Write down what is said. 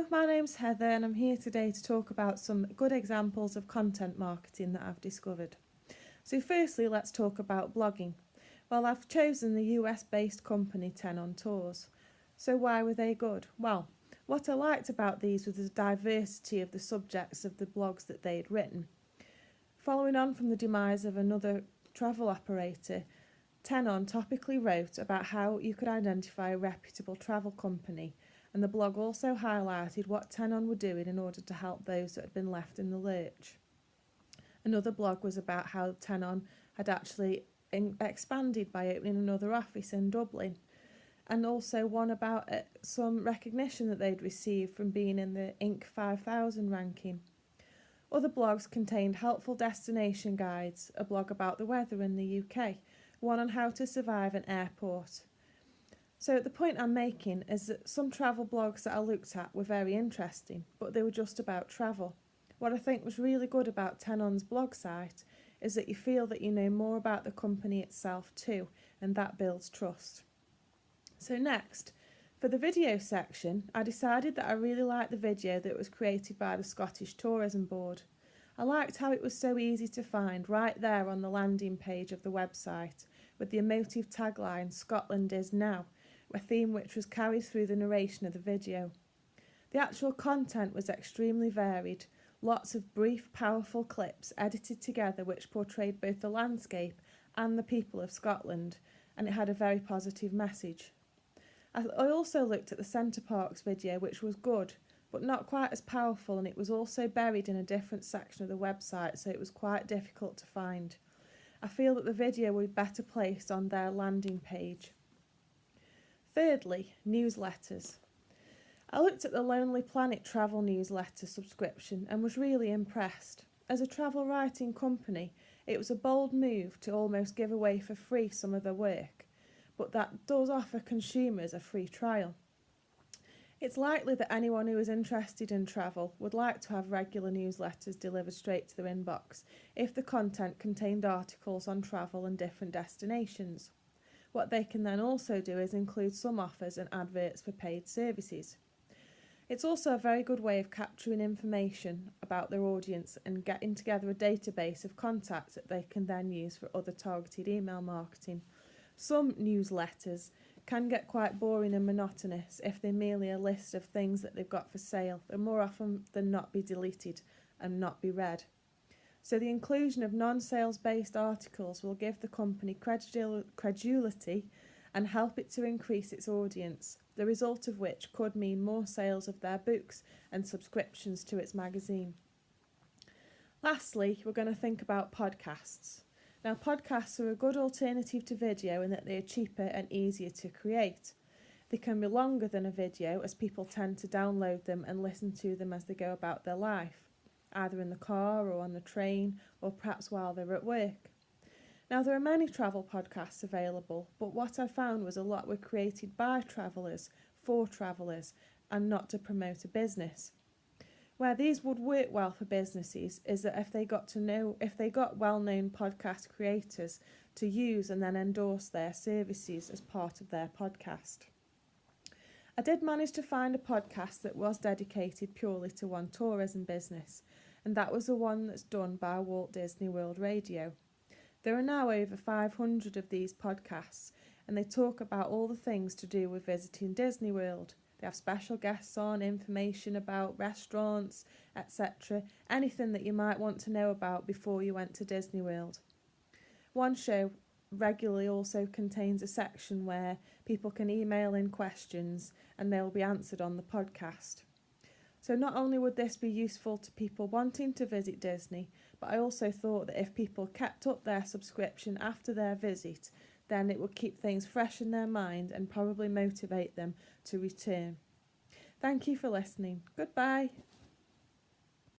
Hello, my name's Heather and I'm here today to talk about some good examples of content marketing that I've discovered. So firstly, let's talk about blogging. Well, I've chosen the US-based company Tenon Tours. So why were they good? Well, what I liked about these was the diversity of the subjects of the blogs that they'd written. Following on from the demise of another travel operator, Tenon topically wrote about how you could identify a reputable travel company, and the blog also highlighted what Tenon were doing in order to help those that had been left in the lurch. Another blog was about how Tenon had actually expanded by opening another office in Dublin, and also one about some recognition that they'd received from being in the Inc. 5000 ranking. Other blogs contained helpful destination guides, a blog about the weather in the UK, one on how to survive an airport. So the point I'm making is that some travel blogs that I looked at were very interesting, but they were just about travel. What I think was really good about Tenon's blog site is that you feel that you know more about the company itself too, and that builds trust. So next, for the video section, I decided that I really liked the video that was created by the Scottish Tourism Board. I liked how it was so easy to find right there on the landing page of the website, with the emotive tagline, "Scotland is now," a theme which was carried through the narration of the video. The actual content was extremely varied, lots of brief, powerful clips edited together which portrayed both the landscape and the people of Scotland, and it had a very positive message. I also looked at the Center Parcs video, which was good, but not quite as powerful, and it was also buried in a different section of the website, so it was quite difficult to find. I feel that the video would be better placed on their landing page. Thirdly, newsletters. I looked at the Lonely Planet travel newsletter subscription and was really impressed. As a travel writing company, it was a bold move to almost give away for free some of their work, but that does offer consumers a free trial. It's likely that anyone who is interested in travel would like to have regular newsletters delivered straight to their inbox if the content contained articles on travel and different destinations. What they can then also do is include some offers and adverts for paid services. It's also a very good way of capturing information about their audience and getting together a database of contacts that they can then use for other targeted email marketing. Some newsletters can get quite boring and monotonous if they're merely a list of things that they've got for sale, and more often than not be deleted and not be read. So the inclusion of non-sales based articles will give the company credulity and help it to increase its audience, the result of which could mean more sales of their books and subscriptions to its magazine. Lastly, we're going to think about podcasts. Now, podcasts are a good alternative to video in that they are cheaper and easier to create. They can be longer than a video, as people tend to download them and listen to them as they go about their life, either in the car or on the train, or perhaps while they're at work. Now, there are many travel podcasts available, but what I found was a lot were created by travellers, for travellers, and not to promote a business. Where these would work well for businesses is that if they got well-known podcast creators to use and then endorse their services as part of their podcast. I did manage to find a podcast that was dedicated purely to one tourism business, and that was the one that's done by Walt Disney World Radio. There are now over 500 of these podcasts, and they talk about all the things to do with visiting Disney World. They have special guests on, information about restaurants, etc. Anything that you might want to know about before you went to Disney World. One show regularly also contains a section where people can email in questions and they'll be answered on the podcast. So not only would this be useful to people wanting to visit Disney, but I also thought that if people kept up their subscription after their visit, then it would keep things fresh in their mind and probably motivate them to return. Thank you for listening. Goodbye.